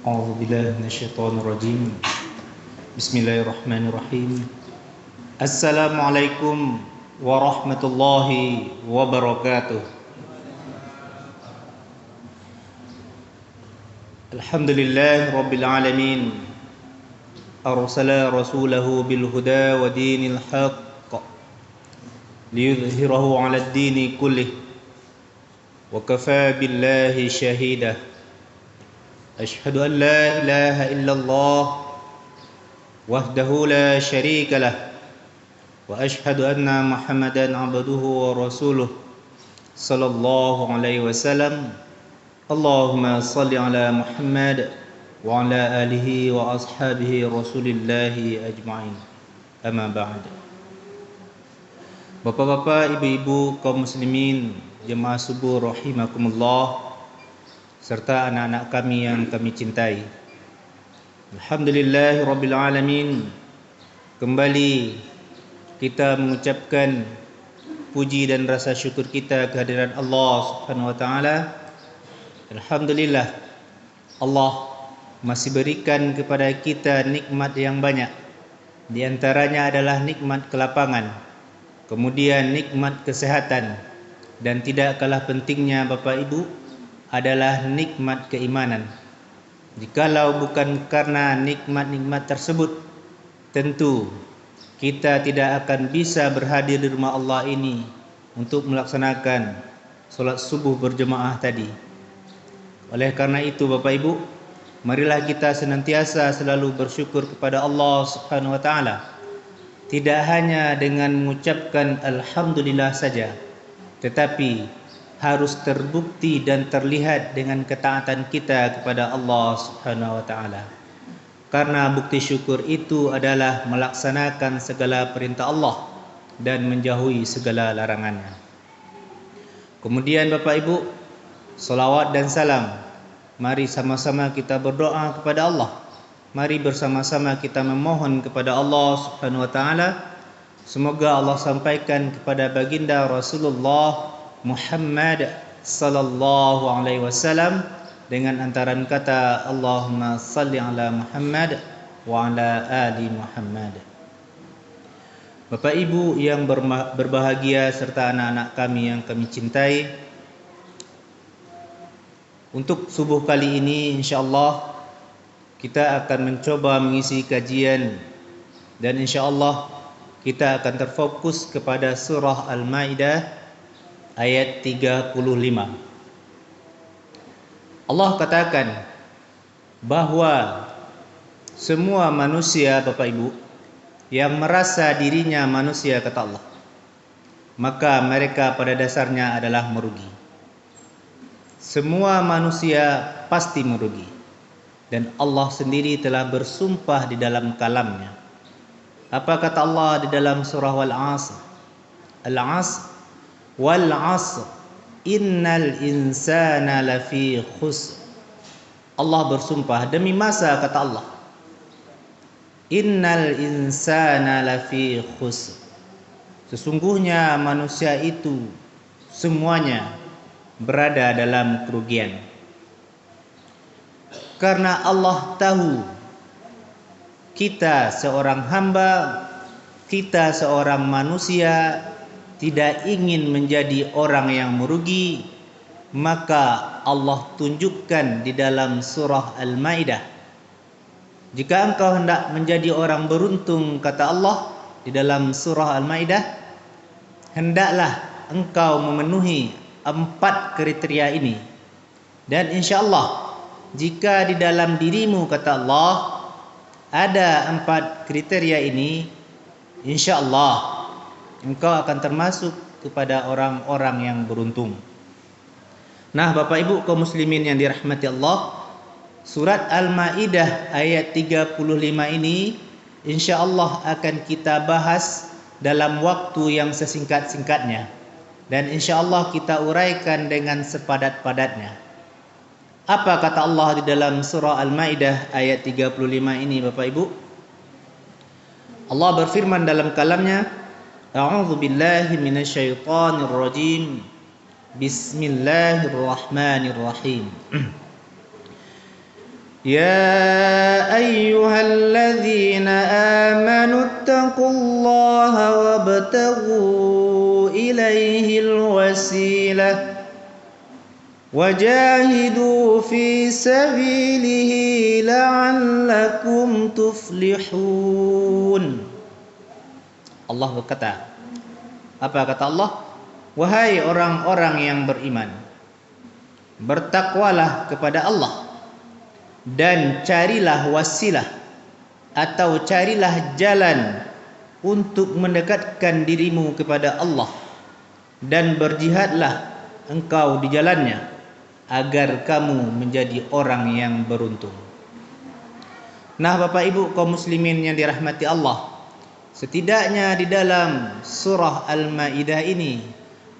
أعوذ بالله من الشيطان الرجيم بسم الله الرحمن الرحيم السلام عليكم ورحمة الله وبركاته الحمد لله رب العالمين أرسل رسوله بالهدى ودين الحق ليظهره على الدين كله وكفى بالله شهيدا أشهد أن لا إله إلا الله وحده لا شريك له وأشهد أن محمدا عبده ورسوله صلى الله عليه وسلم اللهم صل على محمد وعلى آله وأصحابه رسول الله أجمعين أما بعد. Bapak-bapak, ibu-ibu, kaum muslimin, jemaah subuh rahimakumullah, serta anak-anak kami yang kami cintai. Alhamdulillahirabbil alamin. Kembali kita mengucapkan puji dan rasa syukur kita kehadiran Allah Subhanahu wa taala. Alhamdulillah, Allah masih berikan kepada kita nikmat yang banyak. Di antaranya adalah nikmat kelapangan, kemudian nikmat kesehatan, dan tidak kalah pentingnya Bapak Ibu adalah nikmat keimanan. Jikalau bukan karena nikmat-nikmat tersebut, tentu kita tidak akan bisa berhadir di rumah Allah ini untuk melaksanakan solat subuh berjemaah tadi. Oleh karena itu Bapak Ibu, marilah kita senantiasa selalu bersyukur kepada Allah Subhanahu wa taala. Tidak hanya dengan mengucapkan alhamdulillah saja, tetapi harus terbukti dan terlihat dengan ketaatan kita kepada Allah Subhanahu wa taala. Karena bukti syukur itu adalah melaksanakan segala perintah Allah dan menjauhi segala larangannya. Kemudian Bapak Ibu, salawat dan salam, mari sama-sama kita berdoa kepada Allah. Mari bersama-sama kita memohon kepada Allah Subhanahu wa taala, semoga Allah sampaikan kepada baginda Rasulullah Muhammad sallallahu alaihi wasallam dengan antaran kata Allahumma salli ala Muhammad wa ala ali Muhammad. Bapak Ibu yang berbahagia serta anak-anak kami yang kami cintai, untuk subuh kali ini insyaallah kita akan mencoba mengisi kajian, dan insyaallah kita akan terfokus kepada surah Al-Maidah ayat 35. Allah katakan bahwa semua manusia Bapak Ibu yang merasa dirinya manusia, kata Allah, maka mereka pada dasarnya adalah merugi. Semua manusia pasti merugi. Dan Allah sendiri telah bersumpah di dalam kalamnya. Apa kata Allah di dalam surah Wal-'Asr? Al-'Asr wal-'asr innal insana lafi khusr. Allah bersumpah demi masa, kata Allah, innal insana lafi khusr. Sesungguhnya manusia itu semuanya berada dalam kerugian. Karena Allah tahu kita seorang hamba, kita seorang manusia tidak ingin menjadi orang yang merugi, maka Allah tunjukkan di dalam surah Al-Maidah, jika engkau hendak menjadi orang beruntung, kata Allah di dalam surah Al-Maidah, hendaklah engkau memenuhi 4 kriteria ini. Dan insyaallah jika di dalam dirimu, kata Allah, ada 4 kriteria ini, insyaallah engkau akan termasuk kepada orang-orang yang beruntung. Nah, Bapak Ibu kaum muslimin yang dirahmati Allah, surat Al-Maidah ayat 35 ini insyaallah akan kita bahas dalam waktu yang sesingkat-singkatnya, dan insyaallah kita uraikan dengan sepadat-padatnya. Apa kata Allah di dalam surah Al-Maidah ayat 35 ini Bapak Ibu? Allah berfirman dalam kalamnya, A'udzu billahi minasyaitonir rajim. Bismillahirrahmanirrahim. يا أيها الذين آمنوا اتقوا الله وابتغوا إليه الوسيلة وجاهدوا في سبيله لعلكم تفلحون. Allah berkata, apa kata Allah? Wahai orang-orang yang beriman, bertakwalah kepada Allah dan carilah wasilah atau carilah jalan untuk mendekatkan dirimu kepada Allah, dan berjihadlah engkau di jalannya agar kamu menjadi orang yang beruntung. Nah, Bapak Ibu kaum muslimin yang dirahmati Allah, setidaknya di dalam surah Al-Maidah ini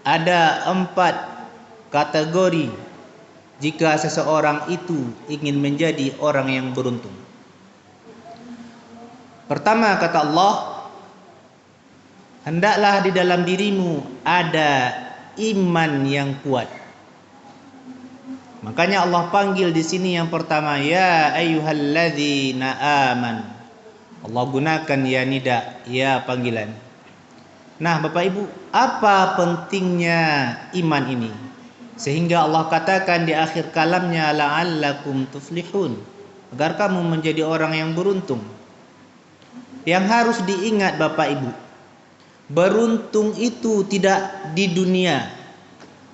ada 4 kategori jika seseorang itu ingin menjadi orang yang beruntung. Pertama, kata Allah, hendaklah di dalam dirimu ada iman yang kuat. Makanya Allah panggil di sini yang pertama, ya ayyuhalladzina aman. Allah gunakan ya nida, ya panggilan. Nah, Bapak Ibu, apa pentingnya iman ini? Sehingga Allah katakan di akhir kalamnya, la'allakum tuflihun, agar kamu menjadi orang yang beruntung. Yang harus diingat Bapak Ibu, beruntung itu tidak di dunia.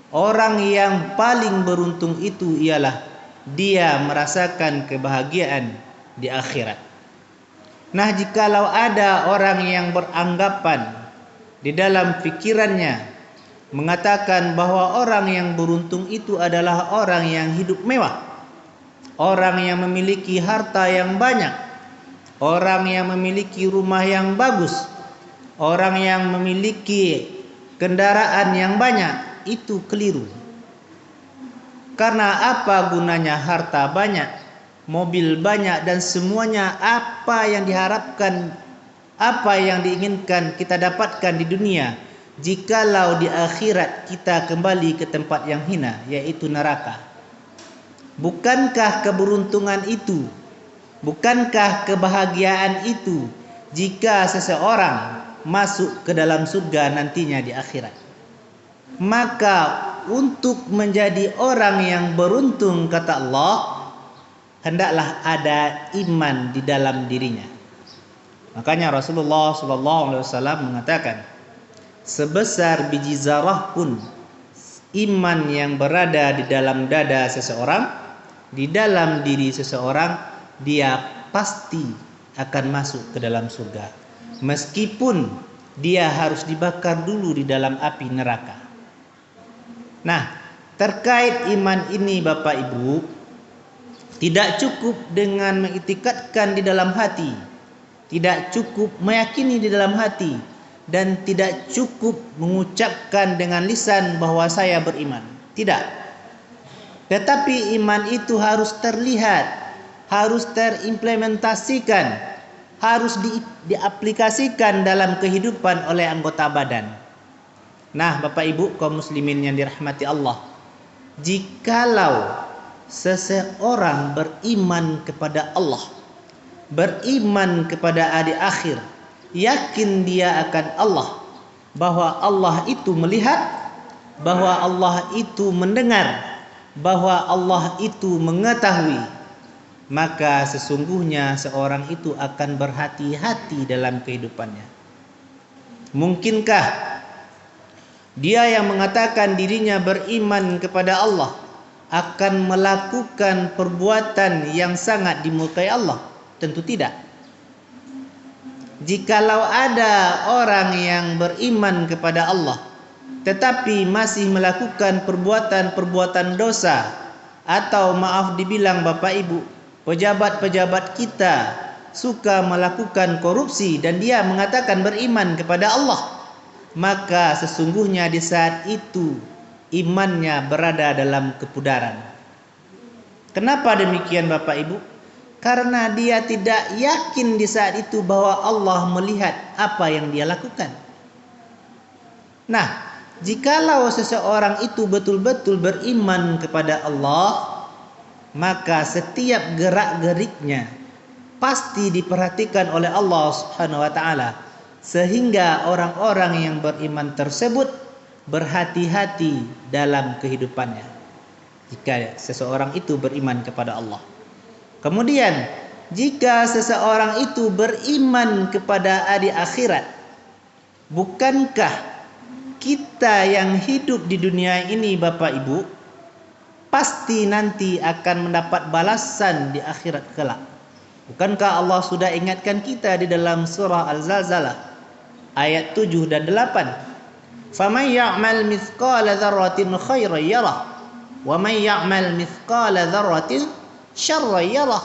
Orang yang paling beruntung itu ialah dia merasakan kebahagiaan di akhirat. Nah, jikalau ada orang yang beranggapan di dalam pikirannya mengatakan bahwa orang yang beruntung itu adalah orang yang hidup mewah, orang yang memiliki harta yang banyak, orang yang memiliki rumah yang bagus, orang yang memiliki kendaraan yang banyak, itu keliru. Karena apa gunanya harta banyak, mobil banyak, dan semuanya apa yang diharapkan, apa yang diinginkan kita dapatkan di dunia, jikalau di akhirat kita kembali ke tempat yang hina, yaitu neraka? Bukankah keberuntungan itu, bukankah kebahagiaan itu jika seseorang masuk ke dalam surga nantinya di akhirat? Maka untuk menjadi orang yang beruntung, kata Allah, hendaklah ada iman di dalam dirinya. Makanya Rasulullah SAW mengatakan, sebesar biji zarah pun iman yang berada di dalam dada seseorang, di dalam diri seseorang, dia pasti akan masuk ke dalam surga, meskipun dia harus dibakar dulu di dalam api neraka. Nah, terkait iman ini Bapak Ibu, tidak cukup dengan mengiktikadkan di dalam hati, tidak cukup meyakini di dalam hati, dan tidak cukup mengucapkan dengan lisan bahwa saya beriman. Tidak. Tetapi iman itu harus terlihat, harus terimplementasikan, harus diaplikasikan dalam kehidupan oleh anggota badan. Nah, Bapak Ibu kaum muslimin yang dirahmati Allah, jikalau seseorang beriman kepada Allah, beriman kepada hari akhir, yakin dia akan Allah, bahwa Allah itu melihat, bahwa Allah itu mendengar, bahwa Allah itu mengetahui, maka sesungguhnya seorang itu akan berhati-hati dalam kehidupannya. Mungkinkah dia yang mengatakan dirinya beriman kepada Allah akan melakukan perbuatan yang sangat dimurkai Allah? Tentu tidak. Jikalau ada orang yang beriman kepada Allah tetapi masih melakukan perbuatan-perbuatan dosa, atau maaf dibilang Bapak Ibu, pejabat-pejabat kita suka melakukan korupsi dan dia mengatakan beriman kepada Allah, maka sesungguhnya di saat itu imannya berada dalam kepudaran. Kenapa demikian Bapak Ibu? Karena dia tidak yakin di saat itu bahwa Allah melihat apa yang dia lakukan. Nah, jikalau seseorang itu betul-betul beriman kepada Allah, maka setiap gerak-geriknya pasti diperhatikan oleh Allah Subhanahu wa taala, sehingga orang-orang yang beriman tersebut berhati-hati dalam kehidupannya jika seseorang itu beriman kepada Allah. Kemudian jika seseorang itu beriman kepada hari akhirat, bukankah kita yang hidup di dunia ini Bapak Ibu pasti nanti akan mendapat balasan di akhirat kelak? Bukankah Allah sudah ingatkan kita di dalam surah Al-Zalzalah ayat 7 dan 8? Faman ya'mal mithqala dzarratin khairan yarah wa man ya'mal mithqala dzarratin syarran yarah.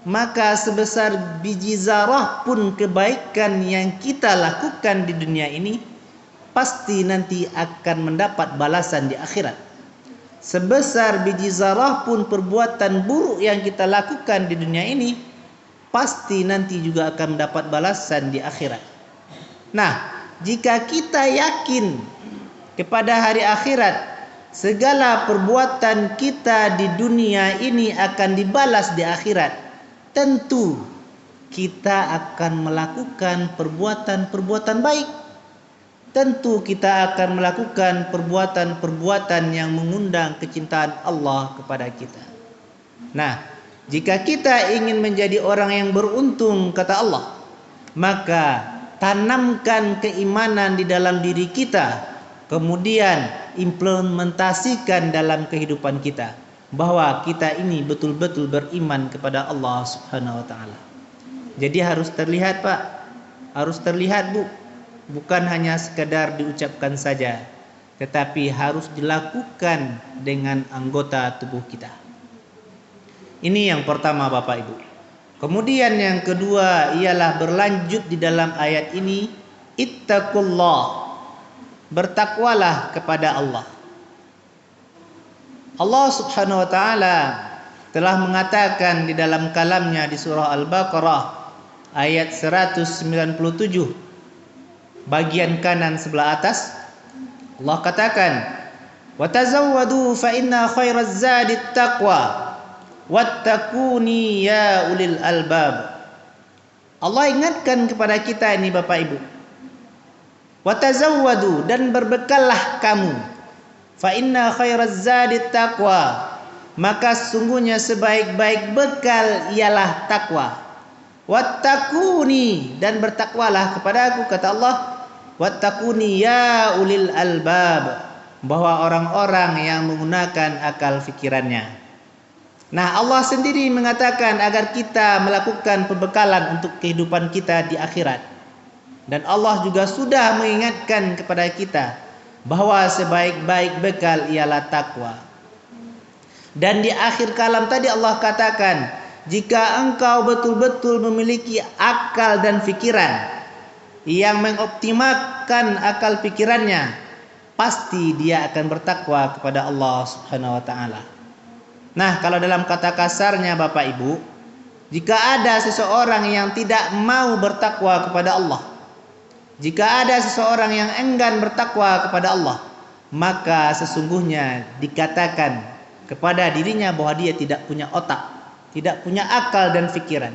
Maka sebesar biji zarah pun kebaikan yang kita lakukan di dunia ini pasti nanti akan mendapat balasan di akhirat. Sebesar biji zarah pun perbuatan buruk yang kita lakukan di dunia ini pasti nanti juga akan mendapat balasan di akhirat. Nah, jika kita yakin kepada hari akhirat, segala perbuatan kita di dunia ini akan dibalas di akhirat, tentu kita akan melakukan perbuatan-perbuatan baik. Tentu kita akan melakukan perbuatan-perbuatan yang mengundang kecintaan Allah kepada kita. Nah, jika kita ingin menjadi orang yang beruntung, kata Allah, maka tanamkan keimanan di dalam diri kita, kemudian implementasikan dalam kehidupan kita bahwa kita ini betul-betul beriman kepada Allah Subhanahu wa taala. Jadi harus terlihat, Pak. Harus terlihat, Bu. Bukan hanya sekedar diucapkan saja, tetapi harus dilakukan dengan anggota tubuh kita. Ini yang pertama Bapak Ibu. Kemudian yang kedua ialah berlanjut di dalam ayat ini, ittaqullah, bertakwalah kepada Allah. Allah Subhanahu wa taala telah mengatakan di dalam kalamnya di surah Al-Baqarah ayat 197 bagian kanan sebelah atas, Allah katakan, wa tazawwadu fa inna khairaz zadit taqwa wattaquni ya ulil albab. Allah ingatkan kepada kita ini Bapak Ibu, wa tazawwadu, dan berbekallah kamu, fa inna khairaz zadit taqwa, maka sungguhnya sebaik-baik bekal ialah takwa. Wattaquni, dan bertakwalah kepada aku, kata Allah, wattaquni ya ulil albab, bahwa orang-orang yang menggunakan akal fikirannya. Nah, Allah sendiri mengatakan agar kita melakukan pembekalan untuk kehidupan kita di akhirat. Dan Allah juga sudah mengingatkan kepada kita bahwa sebaik-baik bekal ialah takwa. Dan di akhir kalam tadi Allah katakan, jika engkau betul-betul memiliki akal dan pikiran yang mengoptimalkan akal pikirannya, pasti dia akan bertakwa kepada Allah Subhanahu wa taala. Nah, kalau dalam kata kasarnya Bapak Ibu, jika ada seseorang yang tidak mau bertakwa kepada Allah, jika ada seseorang yang enggan bertakwa kepada Allah, maka sesungguhnya dikatakan kepada dirinya bahwa dia tidak punya otak, tidak punya akal dan pikiran.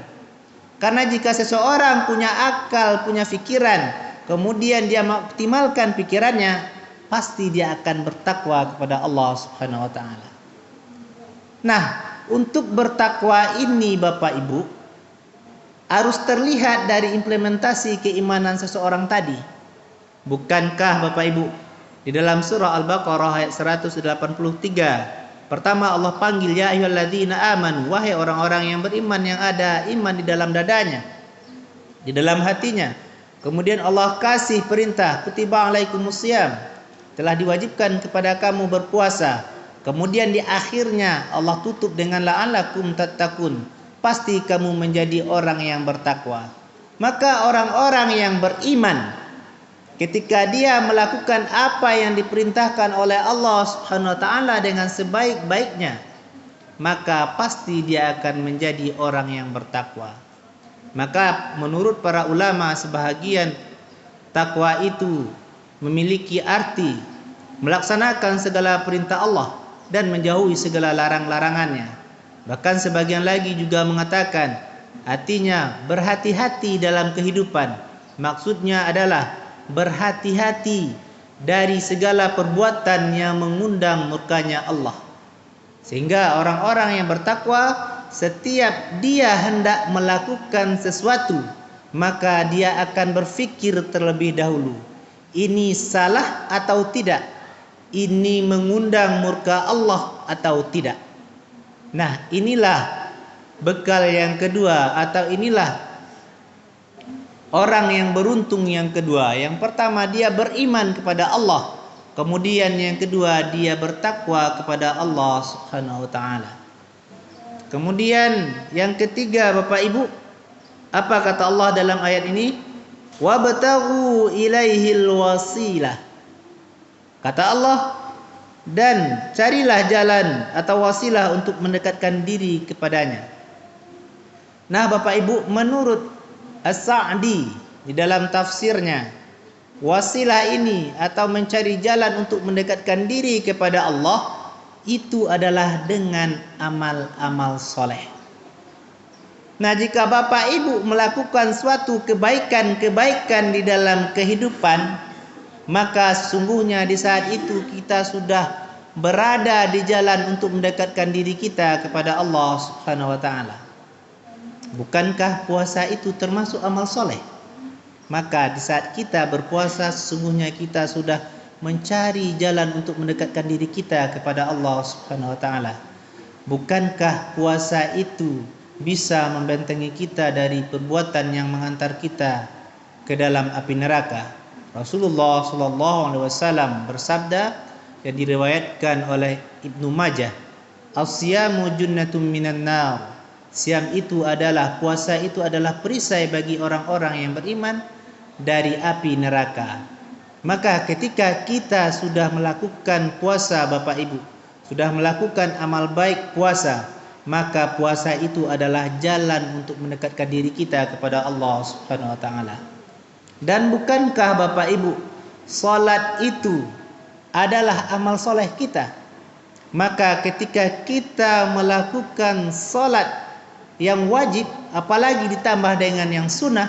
Karena jika seseorang punya akal, punya pikiran, kemudian dia mengoptimalkan pikirannya, pasti dia akan bertakwa kepada Allah Subhanahu wa taala. Nah, untuk bertakwa ini Bapak Ibu harus terlihat dari implementasi keimanan seseorang tadi. Bukankah Bapak Ibu di dalam surah Al-Baqarah ayat 183, pertama Allah panggil, ya ayyuhalladzina amanu, wahai orang-orang yang beriman yang ada iman di dalam dadanya, di dalam hatinya. Kemudian Allah kasih perintah, kutiba alaikumusiyam, telah diwajibkan kepada kamu berpuasa. Kemudian di akhirnya Allah tutup dengan la'allakum tattaqun, pasti kamu menjadi orang yang bertakwa. Maka orang-orang yang beriman, ketika dia melakukan apa yang diperintahkan oleh Allah Subhanahu wa taala dengan sebaik-baiknya, maka pasti dia akan menjadi orang yang bertakwa. Maka menurut para ulama sebahagian, takwa itu memiliki arti melaksanakan segala perintah Allah dan menjauhi segala larang-larangannya. Bahkan sebagian lagi juga mengatakan artinya berhati-hati dalam kehidupan. Maksudnya adalah berhati-hati dari segala perbuatan yang mengundang murkanya Allah. Sehingga orang-orang yang bertakwa, setiap dia hendak melakukan sesuatu, maka dia akan berfikir terlebih dahulu, ini salah atau tidak, ini mengundang murka Allah atau tidak. Nah, inilah bekal yang kedua, atau inilah orang yang beruntung yang kedua. Yang pertama, dia beriman kepada Allah. Kemudian yang kedua, dia bertakwa kepada Allah Subhanahu wa taala. Kemudian yang ketiga, Bapak Ibu, apa kata Allah dalam ayat ini? Wabtaghu ilaihil wasilah. Kata Allah, dan carilah jalan atau wasilah untuk mendekatkan diri kepadanya. Nah, Bapak Ibu, menurut As-Sa'di di dalam tafsirnya, wasilah ini atau mencari jalan untuk mendekatkan diri kepada Allah itu adalah dengan amal-amal soleh. Nah, jika Bapak Ibu melakukan suatu kebaikan-kebaikan di dalam kehidupan, maka sesungguhnya di saat itu kita sudah berada di jalan untuk mendekatkan diri kita kepada Allah Subhanahu wa taala. Bukankah puasa itu termasuk amal soleh? Maka di saat kita berpuasa, sesungguhnya kita sudah mencari jalan untuk mendekatkan diri kita kepada Allah Subhanahu wa taala. Bukankah puasa itu bisa membentengi kita dari perbuatan yang mengantar kita ke dalam api neraka? Rasulullah sallallahu alaihi wasallam bersabda yang diriwayatkan oleh Ibnu Majah, "As-siyamu junnatun minan nar." Siam itu adalah, puasa itu adalah perisai bagi orang-orang yang beriman dari api neraka. Maka ketika kita sudah melakukan puasa, Bapak Ibu, sudah melakukan amal baik puasa, maka puasa itu adalah jalan untuk mendekatkan diri kita kepada Allah Subhanahu wa taala. Dan bukankah Bapak Ibu, salat itu adalah amal soleh kita? Maka ketika kita melakukan salat yang wajib, apalagi ditambah dengan yang sunnah,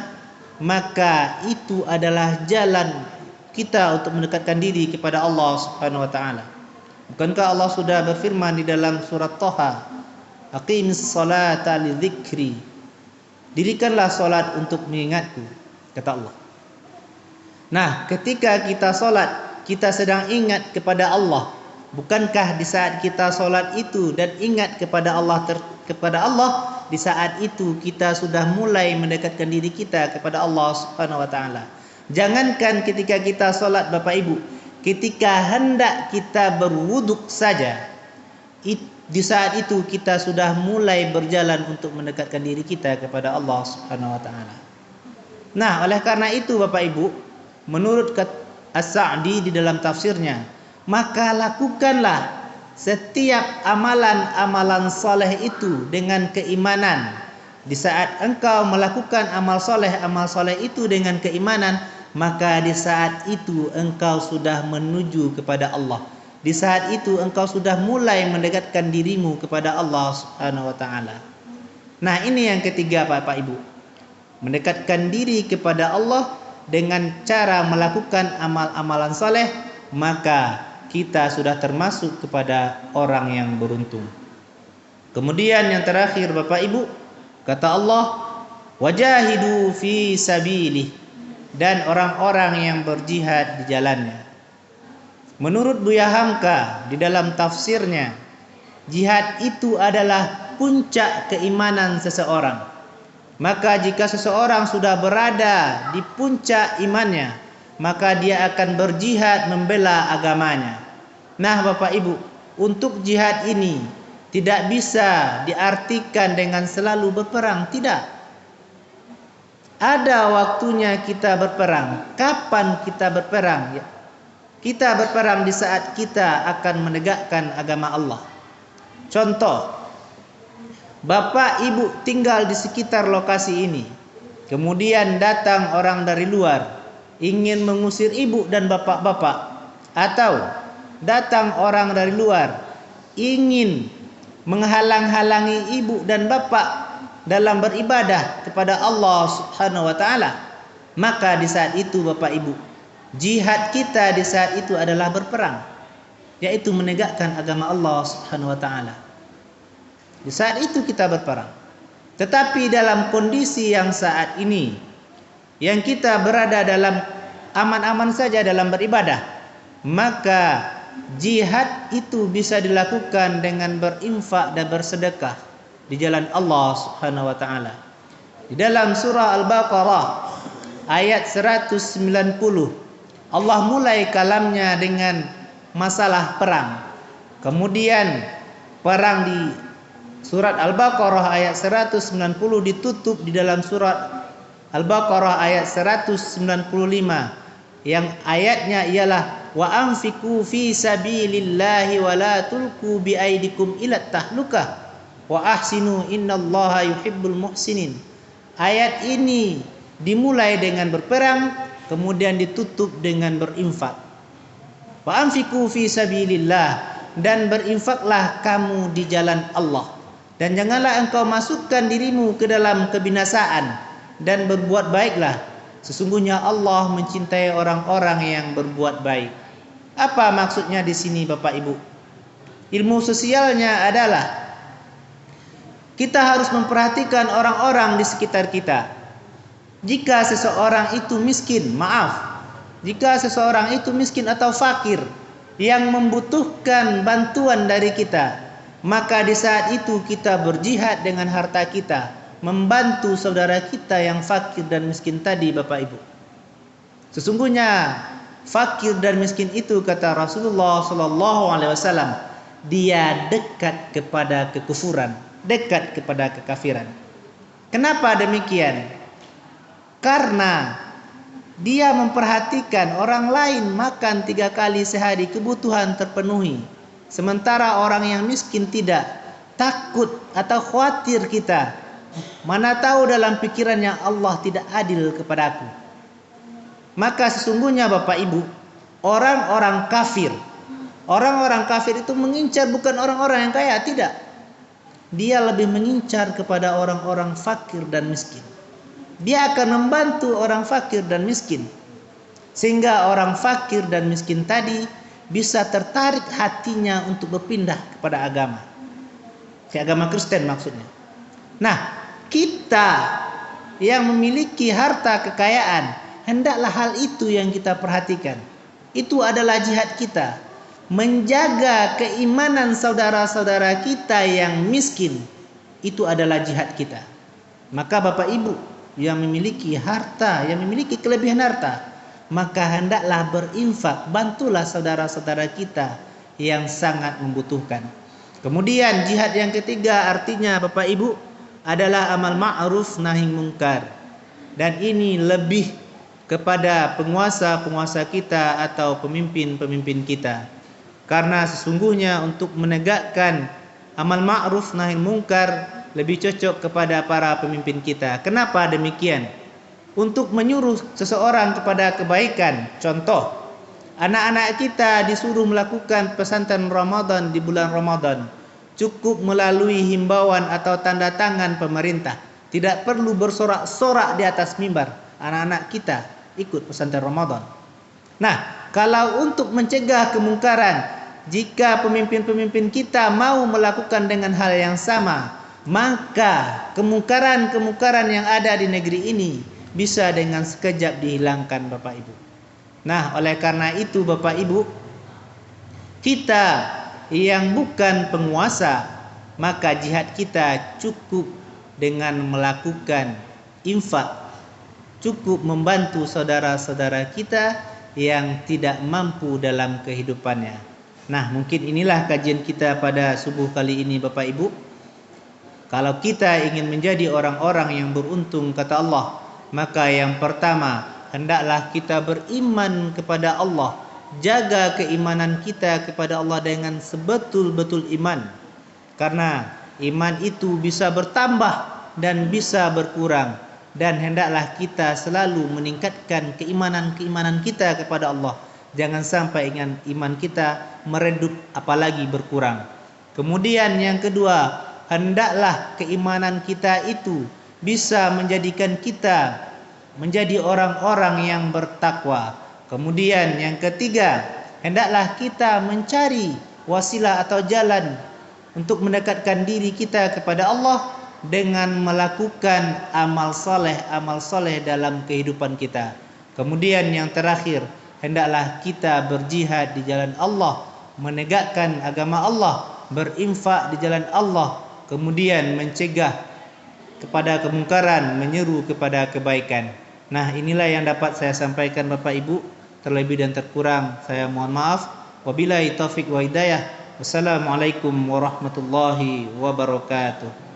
maka itu adalah jalan kita untuk mendekatkan diri kepada Allah Subhanahu wa taala. Bukankah Allah sudah berfirman di dalam surat Thaha, "Aqimis salata lidzikri." Dirikanlah salat untuk mengingatku, kata Allah. Nah, ketika kita salat, kita sedang ingat kepada Allah. Bukankah di saat kita salat itu dan ingat kepada Allah, di saat itu kita sudah mulai mendekatkan diri kita kepada Allah Subhanahu wa taala. Jangankan ketika kita salat, Bapak Ibu, ketika hendak kita berwuduk saja, di saat itu kita sudah mulai berjalan untuk mendekatkan diri kita kepada Allah Subhanahu wa taala. Nah, oleh karena itu Bapak Ibu, menurut As-Sa'di di dalam tafsirnya, maka lakukanlah setiap amalan-amalan soleh itu dengan keimanan. Di saat engkau melakukan amal soleh itu dengan keimanan, maka di saat itu engkau sudah menuju kepada Allah. Di saat itu engkau sudah mulai mendekatkan dirimu kepada Allah Subhanahu wa taala. Nah, ini yang ketiga Bapak Ibu. Mendekatkan diri kepada Allah dengan cara melakukan amal-amalan soleh, maka kita sudah termasuk kepada orang yang beruntung. Kemudian yang terakhir Bapak Ibu, kata Allah, wajahidu fi sabilih, dan orang-orang yang berjihad di jalannya. Menurut Buya Hamka di dalam tafsirnya, jihad itu adalah puncak keimanan seseorang. Maka jika seseorang sudah berada di puncak imannya, maka dia akan berjihad membela agamanya. Nah Bapak Ibu, untuk jihad ini tidak bisa diartikan dengan selalu berperang, tidak. Ada waktunya kita berperang. Kapan kita berperang? Ya. Kita berperang di saat kita akan menegakkan agama Allah. Contoh, Bapak Ibu tinggal di sekitar lokasi ini, kemudian datang orang dari luar ingin mengusir ibu dan bapak-bapak, atau datang orang dari luar ingin menghalang-halangi ibu dan bapak dalam beribadah kepada Allah Subhanahu wa taala, maka di saat itu Bapak Ibu, jihad kita di saat itu adalah berperang, yaitu menegakkan agama Allah Subhanahu wa taala. Di saat itu kita berperang. Tetapi dalam kondisi yang saat ini, yang kita berada dalam aman-aman saja dalam beribadah, maka jihad itu bisa dilakukan dengan berinfak dan bersedekah di jalan Allah Subhanahu wa taala. Di dalam surah Al-Baqarah ayat 190, Allah mulai kalamnya dengan masalah perang. Kemudian perang di surat Al-Baqarah ayat 190 ditutup di dalam surat Al-Baqarah ayat 195 yang ayatnya ialah wa anfiqu fi sabilillahi wa la tulqu bi aidikum ila tahlukah wa ahsinu innallaha yuhibbul muhsinin. Ayat ini dimulai dengan berperang, kemudian ditutup dengan berinfak. Wa anfiqu fi sabilillah, dan berinfaklah kamu di jalan Allah, dan janganlah engkau masukkan dirimu ke dalam kebinasaan, dan berbuat baiklah, sesungguhnya Allah mencintai orang-orang yang berbuat baik. Apa maksudnya di sini Bapak Ibu? Ilmu sosialnya adalah kita harus memperhatikan orang-orang di sekitar kita. Jika seseorang itu miskin, jika seseorang itu miskin atau fakir yang membutuhkan bantuan dari kita, maka di saat itu kita berjihad dengan harta kita, membantu saudara kita yang fakir dan miskin tadi Bapak Ibu. Sesungguhnya fakir dan miskin itu, kata Rasulullah SAW, dia dekat kepada kekufuran, dekat kepada kekafiran. Kenapa demikian? Karena dia memperhatikan orang lain makan 3 kali sehari, kebutuhan terpenuhi, sementara orang yang miskin tidak. Takut atau khawatir kita, mana tahu dalam pikirannya Allah tidak adil kepadaku. Maka sesungguhnya Bapak Ibu, orang-orang kafir itu mengincar bukan orang-orang yang kaya, tidak. Dia lebih mengincar kepada orang-orang fakir dan miskin. Dia akan membantu orang fakir dan miskin, sehingga orang fakir dan miskin tadi bisa tertarik hatinya untuk berpindah kepada agama, ke agama Kristen maksudnya. Nah, kita yang memiliki harta kekayaan, hendaklah hal itu yang kita perhatikan. Itu adalah jihad kita, menjaga keimanan saudara-saudara kita yang miskin. Itu adalah jihad kita. Maka Bapak Ibu yang memiliki harta, yang memiliki kelebihan harta, maka hendaklah berinfak, bantulah saudara-saudara kita yang sangat membutuhkan. Kemudian jihad yang ketiga artinya Bapak Ibu adalah amal ma'ruf nahi mungkar. Dan ini lebih kepada penguasa-penguasa kita atau pemimpin-pemimpin kita. Karena sesungguhnya untuk menegakkan amal ma'ruf nahi mungkar lebih cocok kepada para pemimpin kita. Kenapa demikian? Untuk menyuruh seseorang kepada kebaikan. Contoh, anak-anak kita disuruh melakukan pesantren Ramadan di bulan Ramadan. Cukup melalui himbauan atau tanda tangan pemerintah. Tidak perlu bersorak-sorak di atas mimbar. Anak-anak kita ikut pesantren Ramadan. Nah, kalau untuk mencegah kemungkaran, jika pemimpin-pemimpin kita mau melakukan dengan hal yang sama, maka kemungkaran-kemungkaran yang ada di negeri ini bisa dengan sekejap dihilangkan Bapak Ibu. Nah, oleh karena itu Bapak Ibu, kita yang bukan penguasa, maka jihad kita cukup dengan melakukan infak, cukup membantu saudara-saudara kita yang tidak mampu dalam kehidupannya. Nah, mungkin inilah kajian kita pada subuh kali ini Bapak Ibu. Kalau kita ingin menjadi orang-orang yang beruntung, kata Allah, maka yang pertama, hendaklah kita beriman kepada Allah. Jaga keimanan kita kepada Allah dengan sebetul-betul iman. Karena iman itu bisa bertambah dan bisa berkurang. Dan hendaklah kita selalu meningkatkan keimanan kita kepada Allah. Jangan sampai iman kita meredup apalagi berkurang. Kemudian yang kedua, hendaklah keimanan kita itu bisa menjadikan kita menjadi orang-orang yang bertakwa. Kemudian yang ketiga, hendaklah kita mencari wasilah atau jalan untuk mendekatkan diri kita kepada Allah dengan melakukan amal soleh dalam kehidupan kita. Kemudian yang terakhir, hendaklah kita berjihad di jalan Allah, menegakkan agama Allah, berinfak di jalan Allah, kemudian mencegah kepada kemungkaran, menyeru kepada kebaikan. Nah, inilah yang dapat saya sampaikan Bapak Ibu. Terlebih dan terkurang saya mohon maaf. Wabillahi taufik wa hidayah. Wassalamualaikum warahmatullahi wabarakatuh.